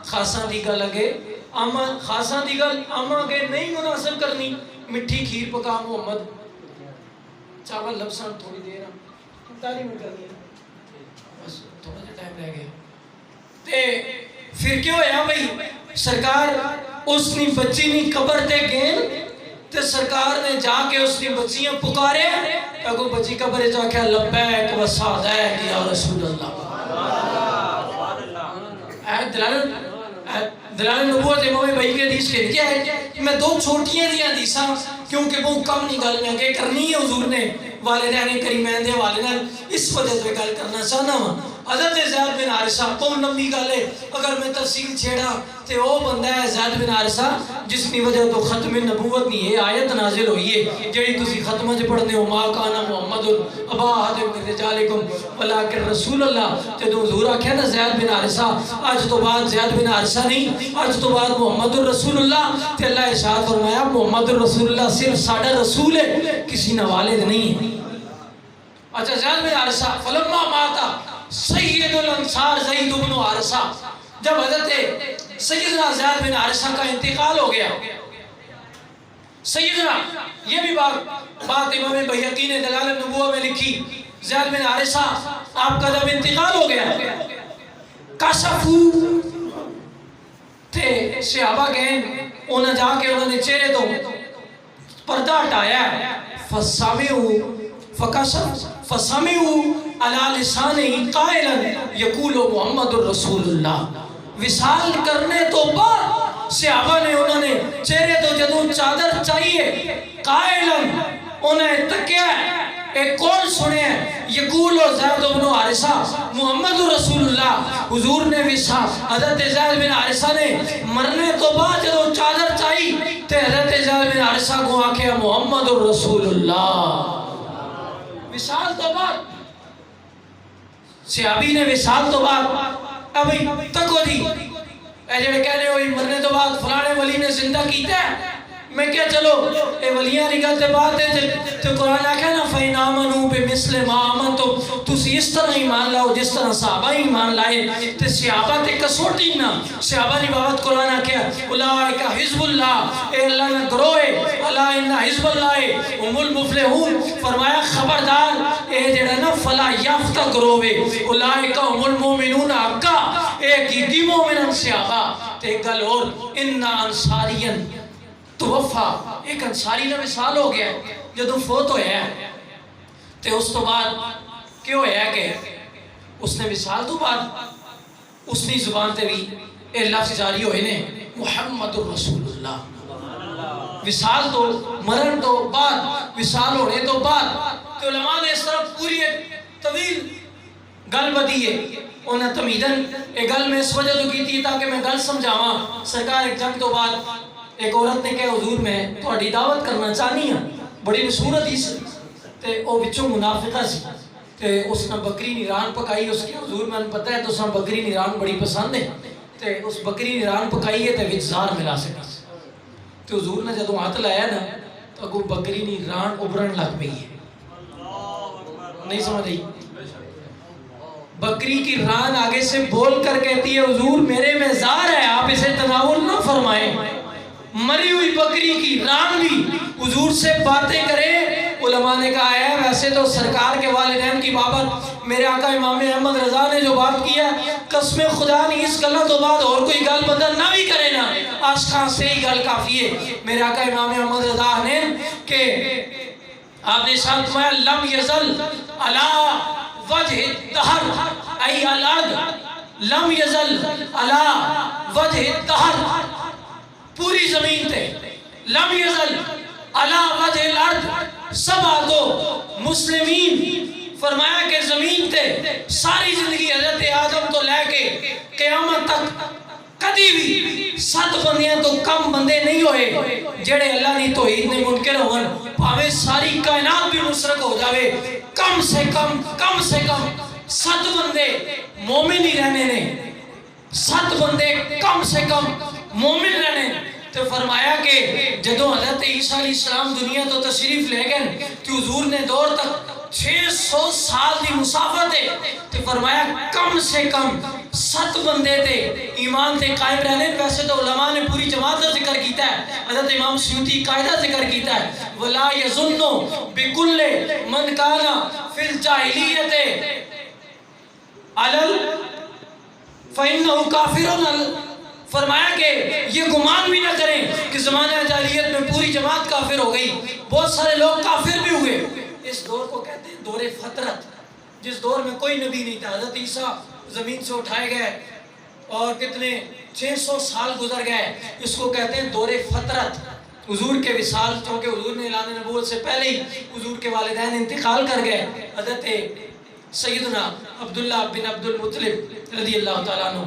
خاصاں دی گل اگے خاصاں دی گل آما اگے نہیں مناسب کرنی مٹھی کھیر پکا محمد چاول لبسان تھوڑی دیر تعلیم کرنی ہے بس تھوڑا جا ٹائم رہ گیا تے پھر کیوں ہے بھئی سرکار اس نے بچی نے قبر تے گئے تے سرکار نے جا کے اس نے بچیاں پکارے اگو بچی قبر جا کے لبیک و سعدیک یا رسول اللہ دلال نبوت امام بیہقی حدیث کے کیا ہے میں دو چھوٹیاں دیا حدیثاں کیونکہ وہ کم نہیں گل میں آگے کرنی ہے حضور نے والدین کریمین دے والدین اس وجہ سے گل کرنا چاہنا ہوں حضرت زید بن حارثہ کون لمبی گل ہے اگر میں تفصیل چھیڑا تے وہ بندہ ہے زید بن حارثہ جس کی وجہ تو ختم نبوت نہیں ہے آیت نازل ہوئی ہے جڑی تسی ختمہ جو پڑھنے ہو ما کانا محمد ابا احد من رجالکم ولکن رسول اللہ تے تو حضور آکھیا نا زید بن حارثہ آج تو بعد زید بن حارثہ نہیں آج تو بعد محمد الرسول اللہ تے اللہ ارشاد فرمایا محمد الرسول اللہ صرف ساڈا رسول ہے کسی نہ والد نہیں ہے اچھا زید بن حارثہ فلما ماتا سید الانصار زید بن حارثہ جب حضرت سیدنا زید بن حارثہ کا انتقال ہو گیا سیدنا یہ بھی بات امام بیہقی نے دلائل النبوہ میں لکھی زید بن حارثہ آپ کا جب انتقال ہو گیا کشفو تھے صحابہ گئے انہیں جا کے انہوں نے چہرے تو پردہ ہٹایا فسامعوا فسمعوا علی لسانہ قائلا یقول محمد الرسول اللہ وصال کرنے تو بعد صحابہ نے انہوں نے چہرے تو جدوں چادر چاہیے قائلا انہیں تکیا ایک کون سنے یقول زید بن حارثہ محمد رسول اللہ حضور نے وصال حضرت زید بن حارثہ نے مرنے تو بعد جدوں چادر چاہی تے حضرت زید بن حارثہ کو آکھیا محمد رسول اللہ وصال تو بعد صحابی نے وصال تو بعد ابھی تکو دی اے جڑے کہنے ہوئی مرنے تو بعد فلانے ولی نے زندہ کیتا ہے میں کیا چلو اے ولیاں نگل تے بات ہے تو قرآن آکھا نا فَإِنْ آمَنُوا بِمِثْلِ مَا آمَنْتُمْ تُسی اس طرح ایمان لاؤ جس طرح صحابہ ایمان لائے تے صحابہ تے کسوٹی نا صحابہ نے بابت قرآن آکھا اولئک حزب اللہ اے اللہ نے گروہ الا ان حزب اللہ هم المفلحون فرمایا خبردار اے جڑا نا فلاح یافتہ گروہ اولئک هم المؤمنون حقا اے کی مومنان صحابہ تے گل اور ان انصاریاں توفا ایک انصاری نے وصال ہو گیا جدوں فوت ہویا ہے تے اس تو بعد کیوں ہویا ہے کہ اس نے وصال تو بعد اس نے زبان تے بھی اے لفظ جاری ہوئے نے محمد الرسول اللہ. وصال تو مرن تو بعد، وصال ہونے تو بعد. تو علماء نے اس طرح پوری ایک طویل گل بدی ہے. انہیں تمیدن ایک گل میں اس وجہ تو کی تھی تاکہ میں گل سمجھاواں. سرکار ایک جنگ تو بعد ایک عورت نے کہا حضور میں تھوڑی دعوت کرنا چاہنی ہوں، بڑی صورت ہی سی تے او وچوں منافقہ سی تے اس نے بکری نیران پکائی. اس کے حضور میں پتہ ہے تو ساں بکری نیران بڑی پسند ہے تے اس بکری نیران پکائی ہے تے وچ زار ملا سکا. تو حضور نے جدوں ہاتھ لایا نا تو اگوں بکری نیران ابھرن لگ پئی ہے. نہیں سمجھ آئی؟ بکری کی ران آگے سے بول کر کہتی ہے حضور میرے میں زار ہے، آپ اسے تناول نہ فرمائیں. مری ہوئی بکری کی ران بھی حضور سے باتیں کرے. علماء نے کہا ہے ویسے تو سرکار کے والدین کی بابت میرے آقا امام احمد رضا نے جو بات کیا، قسم خدا نہیں اس گلہ تو بعد اور کوئی گل بدل نہ بھی کرے نا، آشخان سے ہی گل کافی ہے. میرے آقا امام احمد رضا نے کہ آپ نے ساتھ فرمایا لم یزل علی وجہ الدہر ای الارض، لم یزل علی وجہ الدہر، پوری زمین تے لم یزل علی وجہ الارض سبعۃ مسلمین. فرمایا کہ زمین تے ساری زندگی حضرت آدم تو لے کے قیامت تک کدی بھی 7 بندیاں تو کم بندے نہیں ہوئے جڑے اللہ نے توحید نے منکر ہون. پاویں ساری کائنات بھی مشرک ہو جاوے، کم سے کم 7 بندے مومن ہی رہنے نے، 7 بندے کم سے کم مومن رہنے. تو فرمایا کہ جدوں حضرت عیسیٰ علیہ السلام دنیا تو تشریف لے گئے تو حضور نے دور تک 600 سال دی مسافت ہے. تو فرمایا کم سے کم 7 بندے تے ایمان تے قائم رہنے. ویسے تو علماء نے پوری جماعت کا ذکر کیتا ہے، حضرت امام سیوطی قاعدہ ذکر کیتا ہے وَلَا يَظُنُّ بِكُلِّ مَنْ كَانَ فِي الْجَاهِلِيَّةِ عَلَل فَإِنَّهُ كَافِرٌ. فرمایا کہ یہ گمان بھی نہ کریں کہ زمانہ جاہلیت میں پوری جماعت کافر ہو گئی، بہت سارے لوگ کافر بھی ہوئے. اس دور کو کہتے ہیں دور فترت، جس دور میں کوئی نبی نہیں تھا. حضرت عیسیٰ زمین سے اٹھائے گئے اور کتنے 600 سال گزر گئے، اس کو کہتے ہیں دور فترت. حضور کے وصال، چونکہ حضور نے اعلان نبوت سے پہلے ہی حضور کے والدین انتقال کر گئے. حضرت سیدنا عبداللہ بن عبد المطلب رضی اللہ تعالیٰ عنہ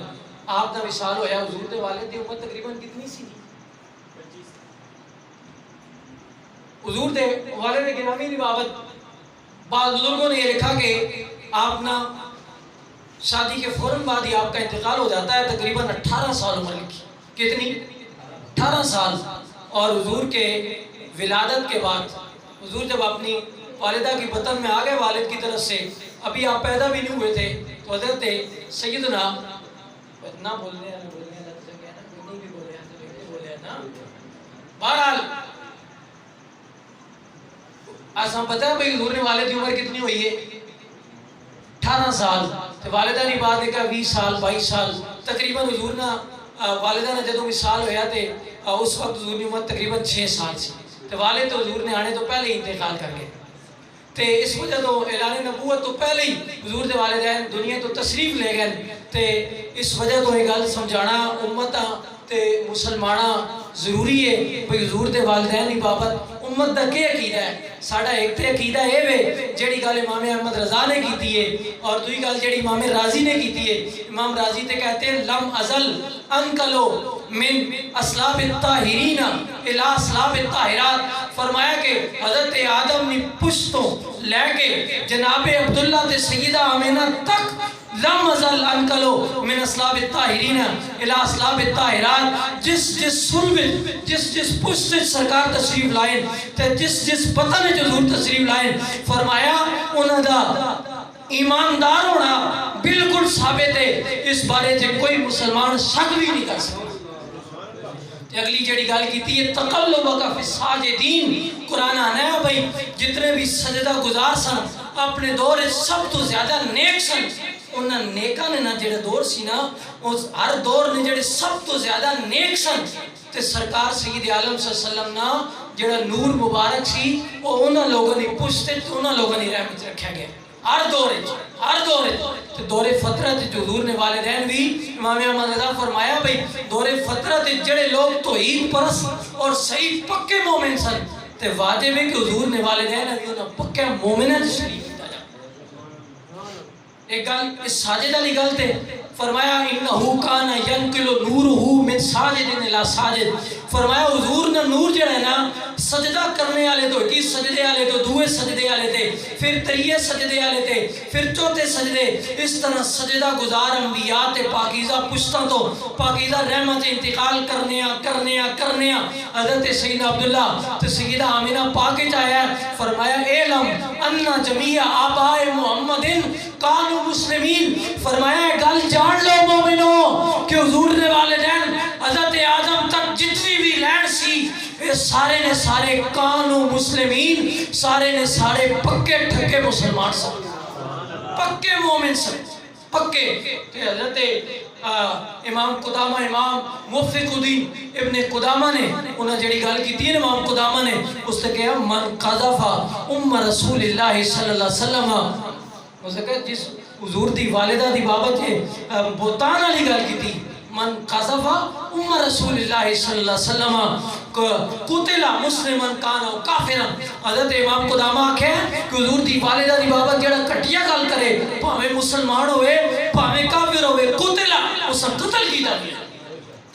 آپ کا وصال ہویا. حضور کے والد کی عمر تقریباً کتنی سی؟ حضور کے والد گرامی کی بابت بعض بزرگوں نے یہ لکھا کہ آپ نا شادی کے فوراً بعد ہی آپ کا انتقال ہو جاتا ہے. تقریباً 18 سال عمر لکھی. کتنی؟ 18 سال. اور حضور کے ولادت کے بعد حضور جب اپنی والدہ کی بطن میں آ گئے والد کی طرف سے، ابھی آپ پیدا بھی نہیں ہوئے تھے، تو حضرت سیدنا اتنا بولنے ہیں نہیں بھی بولے ہیں نا. بہرحال آج ہم پتہ ہے بھئی حضور نے والد کی عمر کتنی ہوئی ہے؟ 18 سال. والدہ نے بعد ایک 20 سال 22 سال تقریباً. حضور نے والدہ نے جدوں وصال ہویا تھے اس وقت حضور کی عمر تقریباً 6 سال سی. تو والد تو حضور نے آنے تو پہلے ہی انتقال کر گئے. تے اس وجہ تو اعلان نبوت تو پہلے ہی حضور دے والدین دنیا تو تشریف لے گئے. تے اس وجہ تو یہ گل سمجھانا امتاں تے مسلماناں ضروری ہے بھئی حضور دے والدین کی بابت امت دا کیا عقیدہ ہے. ساڈا ایک تے عقیدہ اے وے جیڑی گل امام احمد رضا نے کیتی ہے اور دوئی گل جیڑی امام راضی نے کیتی ہے. امام راضی تے کہتے ہیں لم ازل انکلو من اسلاب الطاہرین الی اسلاب الطاہرات. فرمایا کہ حضرت آدم نے پشتوں لے کے جناب عبداللہ تے سیدہ آمینہ تک لم ازل انکلو من اسلاب الطاہرین الی اسلاب الطاہرات. جس سلب جس پشت سرکار تشریف لائیں تے جس پتہ نے حضور تشریف لائیں، فرمایا انہاں دا ایماندار ہونا بالکل ثابت ہے. اس بارے سے کوئی مسلمان شک بھی نہیں کر سکتا. اگلی جڑی گل کیتی ہے تقلبک فی الساجدین. قرآن آنا ہے بھائی جتنے بھی سجدہ گزار سن اپنے دور سب تو زیادہ نیک سن. انہاں نیکاں نے نہ جڑے دور سی نا اس ہر دور نے جڑے سب تو زیادہ نیک سن تے سرکار سید عالم صلی اللہ علیہ وسلم نا جڑا نور مبارک سی وہ انہاں لوگوں نے پشتے تے انہاں لوگوں نے رحمت رکھا گیا. ہر دور دور فطرت جو حضور نے والدین بھی امام احمد رضا فرمایا بھئی دور فطرت جڑے لوگ توحید پرست اور صحیح پکے مومن سن تے واجب ہے کہ حضور نے والدین بھی پکے مومنہ شریف کیتا جا ایک گل اس ساجد علی گل تے فرمایا انہو کانا ینقل نورہو من ساجد الی ساجد فرمایا حضور نے نور جڑا ہے نا سجدہ کرنے والے تو کی سجدے والے تو دوے سجدے والے تھے پھر تریے سجدے والے تھے پھر چوتھے سجدے اس طرح سجدہ گزار انبیاء تے پاکیزہ پشتوں تو پاکیزہ رحمت انتقال کرنے حضرت سیدنا عبداللہ تے سیدہ آمینہ پاکے چاہیا ہے فرمایا اعلم ان جمیع آبائے محمد کانو مسلمین فرمایا گل جان لو مومنوں کہ حضور نے والدین حضرت آدم تک جتنی بھی لین سی سارے نے سارے کانو مسلمین سارے نے سارے پکے ٹھکے مسلمان سن پکے مومن سن پکے کہ حضرت امام قدامہ امام موفق الدین ابن قدامہ نے انہاں جڑی گل کی تھی امام قدامہ نے اس نے کہا من قذف ام رسول اللہ صلی اللہ علیہ وسلم اس نے کہا جس حضور دی والدہ دی بابت ہے بہتان علی گل کی تھی من قذف ام رسول اللہ صلی اللہ علیہ وسلم قتل مسلمن کانو کافرا حضرت امام قدامہ آکھے کہ حضور دی والدہ دی بابت جڑا کٹیا گل کرے پاویں مسلمان ہوئے پاویں کافر ہوئے قتل اس قتل کیتا گیا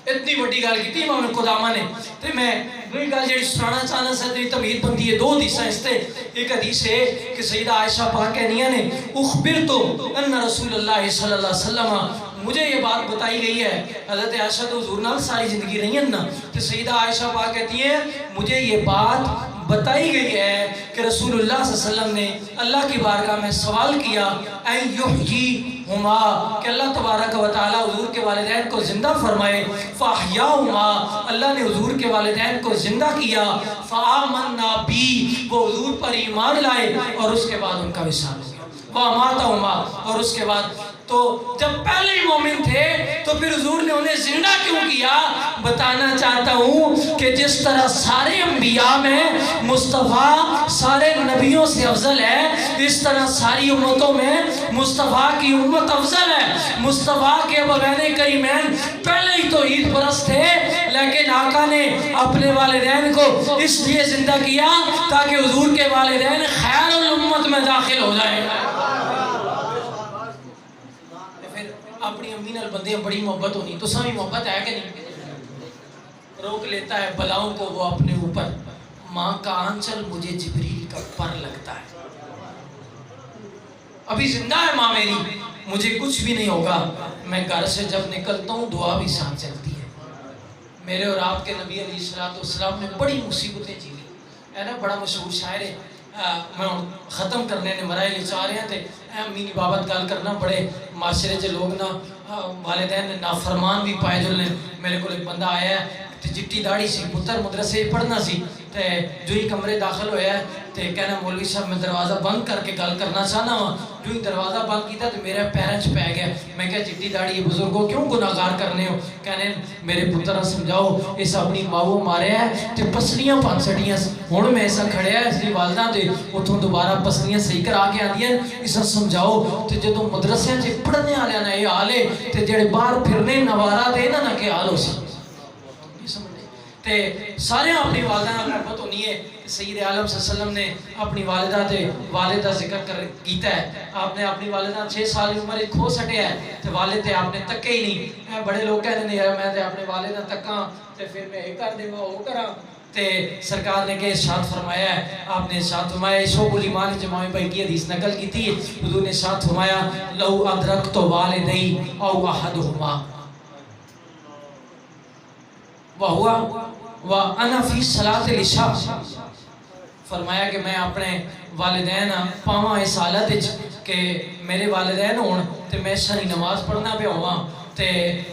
اتنی بڑی گل کی امام قدامہ نے تے میں دوئی گل جڑی سنانا چاہنا سے تمہید بندی ہے دو حدیثاں اس تے ایک حدیث ہے کہ سیدہ عائشہ پاک کہنیاں نے اخبرتو ان رسول اللہ صلی اللہ علیہ وسلم مجھے یہ بات بتائی گئی ہے حضرت عائشہ تو حضور نال ساری زندگی رہی ہیں نا تو سیدہ عائشہ پاک کہتی ہیں مجھے یہ بات بتائی گئی ہے کہ رسول اللہ صلی اللہ علیہ وسلم نے اللہ کی بارگاہ میں سوال کیا این یحیی ہما کہ اللہ تبارک و تعالی حضور کے والدین کو زندہ فرمائے فاحیاہما اللہ نے حضور کے والدین کو زندہ کیا فآمنا بی وہ حضور پر ایمان لائے اور اس کے بعد ان کا وصال ہو گیا واماتہما اور اس کے بعد تو جب پہلے ہی مومن تھے تو پھر حضور نے انہیں زندہ کیوں کیا بتانا چاہتا ہوں کہ جس طرح سارے انبیاء میں مصطفیٰ سارے نبیوں سے افضل ہے اس طرح ساری امتوں میں مصطفیٰ کی امت افضل ہے مصطفیٰ کے ابوین کریمین پہلے ہی توحید پرست تھے لیکن آقا نے اپنے والدین کو اس لیے زندہ کیا تاکہ حضور کے والدین خیر الامت میں داخل ہو جائیں اپنی امی نال بندے بڑی محبت ہونی تو سامنے محبت ہے کہ نہیں روک لیتا ہے بلاؤں کو وہ اپنے اوپر ماں کا آنچل مجھے جبریل کا پر لگتا ہے ابھی زندہ ہے ماں میری مجھے کچھ بھی نہیں ہوگا میں گھر سے جب نکلتا ہوں دعا بھی ساتھ چلتی ہے میرے اور آپ کے نبی علیہ السلام نے بڑی مصیبتیں جھیلی ہے نا بڑا مشہور شاعر ہے میں ختم کرنے نے مرائے لے چاہ رہے ہیں تھے امی بابت گال کرنا پڑے معاشرے جو لوگ نا والدین نے نافرمان بھی پائے جلنے میرے کو ایک بندہ آیا ہے جٹی داڑھی سی پتر مدرسے پڑھنا سی تے جو ہی کمرے داخل ہویا ہے تے کہنا مولوی صاحب میں دروازہ بند کر کے گل کرنا چاہنا ہوں جو ہی دروازہ بند کیتا تو میرے پیرنچ پہ گیا میں کہا جٹی داڑھی بزرگوں کیوں گناہگار کرنے ہو کہنے میرے پتر سمجھاؤ اس اپنی ماں مارے ہیں تے پسلیاں پانسٹیاں ہون میں ایسا کھڑے ہیں اس لیے والدہ تے اتھوں دوبارہ پسلیاں صحیح کر آگے آدھی ہیں اسا سمجھاؤ تے جدو مدرسے سے پڑھنے آلے نا یہ آلے تے جڑے باہر پھرنے نوارا دے نا کہ آل ہو سی تے سارے اپنی والدہ نے محبت ہونی ہے سید عالم صلی اللہ علیہ وسلم نے اپنی والدہ تے والدہ ذکر کیتا ہے آپ نے اپنی والدہ 6 سال عمر کھو سٹیا ہے تے والد تے آپ نے تکے ہی نہیں بڑے لوگ کہتے ہیں یار میں تے اپنے والدہ تکاں تے پھر میں ایک کر دے وہ کراں تے سرکار نے کہ ارشاد فرمایا ہے آپ نے ارشاد فرمایا شعب الایمان جماعی بھائی کی حدیث نقل کی تھی حضور نے ارشاد فرمایا لو ادرکت والدی او احدہما وَأَنَا فِي صَلَاةِ الْعِشَاءِ فرمایا کہ میں اپنے والدین پاواں اس حالت کہ میرے والدین ہون تے میں شرعی نماز پڑھنا پہ ہوا تے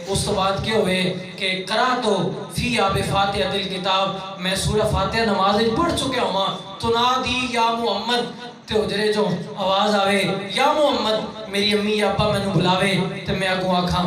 اس تو بعد کیا ہوئے کہ قرأتُ فِي بِفَاتِحَةِ الْكِتَابِ میں سورہ فاتحہ نماز پڑھ چکے ہوا تنادی یا محمد تے اجرے جو آواز آوے یا محمد میری امی یا ابا میں نے بلاوے تے میں اگوں آکھاں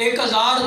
1000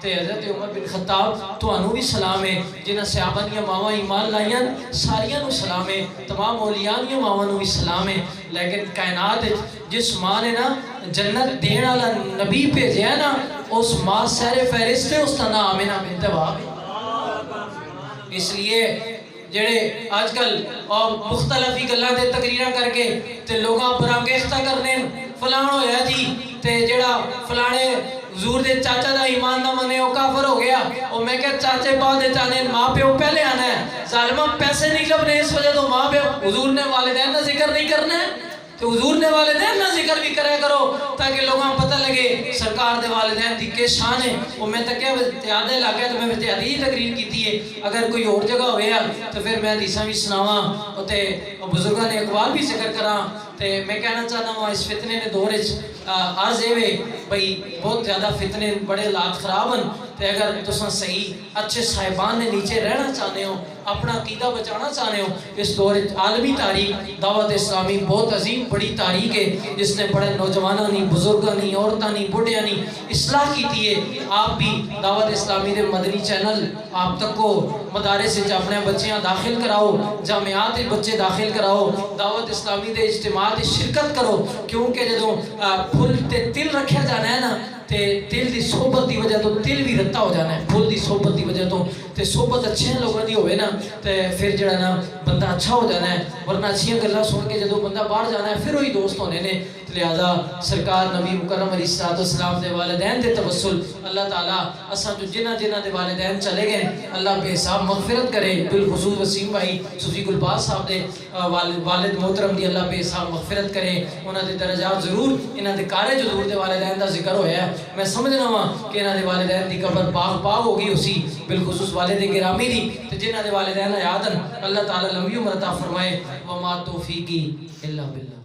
تے حضرت عمر بن خطاب تانوں بھی سلام ہے، جنہاں صحابہ دیاں ماواں ایمان لائیاں ساریاں نو سلام ہے، تمام اولیاء دیاں ماواں نو بھی سلام ہے۔ لیکن کائنات جس ماں نے نا جنت دین والا نبی بھیجیا نا، اس ماں سیر فہرست ہے، اس کا نام آمنہ بنت وہب ہے۔ اس لیے جڑے آج کل اور مختلف ہی گلاں تے تقریراں کر کے تے لوگاں برانگیختہ کرنے فلان ہویا جی تے جڑا فلانے حضور دے چاچا دا ایمان نہ منے وہ کافر ہو گیا، اور میں کہ چاچے بعد چاہنے ماں پہ پہلے آنا ہے، ظالمہ پیسے نہیں لبنے اس وجہ تو ماں پہ حضور نے والدین کا ذکر نہیں کرنا ہے، تو حضور نے والدین کا ذکر بھی کرے کرو تاکہ لوگاں پتہ لگے سرکار دے والدین دی کے شان ہے۔ اور میں تکیا اتحادے لاگے تو میں اتحادی تقریر کیتی ہے، اگر کوئی اور جگہ ہوئے تو پھر میں حدیثاں بھی سناواں تے بزرگاں نے اقوال بھی ذکر کراں۔ تے میں کہنا چاہتا ہوں اس فتنے نے دور عرض ہے بھئی بہت زیادہ فتنے بڑے حالات خراب ہیں، تے اگر تساں صحیح اچھے صاحبان نے نیچے رہنا چاہنے ہو، اپنا عقیدہ بچانا چاہنے ہو، اس دور عالمی تاریخ دعوت اسلامی بہت عظیم بڑی تاریخ ہے، جس نے بڑے نوجوانہ نہیں، بزرگاں نہیں، عورتاں نہیں، بڑھیاں نہیں اصلاح کیتی ہے۔ آپ بھی دعوت اسلامی دے مدنی چینل آپ تک کو مدارس سے اپنے بچیاں داخل کراؤ، جامعات بچے داخل کراؤ، دعوت اسلامی دے اجتماعات شرکت کرو، کیونکہ جدوں پھل تے تل رکھیا جانا ہے نا تے تل دی صحبت دی وجہ تو تل بھی رتا ہو جانا ہے، پھل دی صحبت دی وجہ تو تے صحبت اچھے لوگوں دی ہوئے نا تے پھر جڑا نا بندہ اچھا ہو جانا ہے، ورنہ اچھیاں گلاں سن کے جدوں بندہ باہر جانا ہے پھر وہی دوست ہونے نے۔ لہذا سرکار نبی مکرم علیہ السلام دے والدین دے توسل اللہ تعالیٰ اساں جو جنہ دے والدین چلے گئے اللہ بے حساب مغفرت کرے، بالخصوص وسیم بھائی صوفی گلباز صاحب دے والد محترم دی اللہ بے حساب مغفرت کرے، انہاں دے درجات ضرور انہاں دے کارج حضور دے والدین دا ذکر ہویا ہے، میں سمجھنا ہاں کہ انہاں دے والدین دی قبر پاک ہوگی اسی، بالخصوص والد گرامی دی تے جنہاں دے والدین حیات اللہ تعالیٰ لمبی عمر عطا فرمائے۔ وما توفیقی الا باللہ۔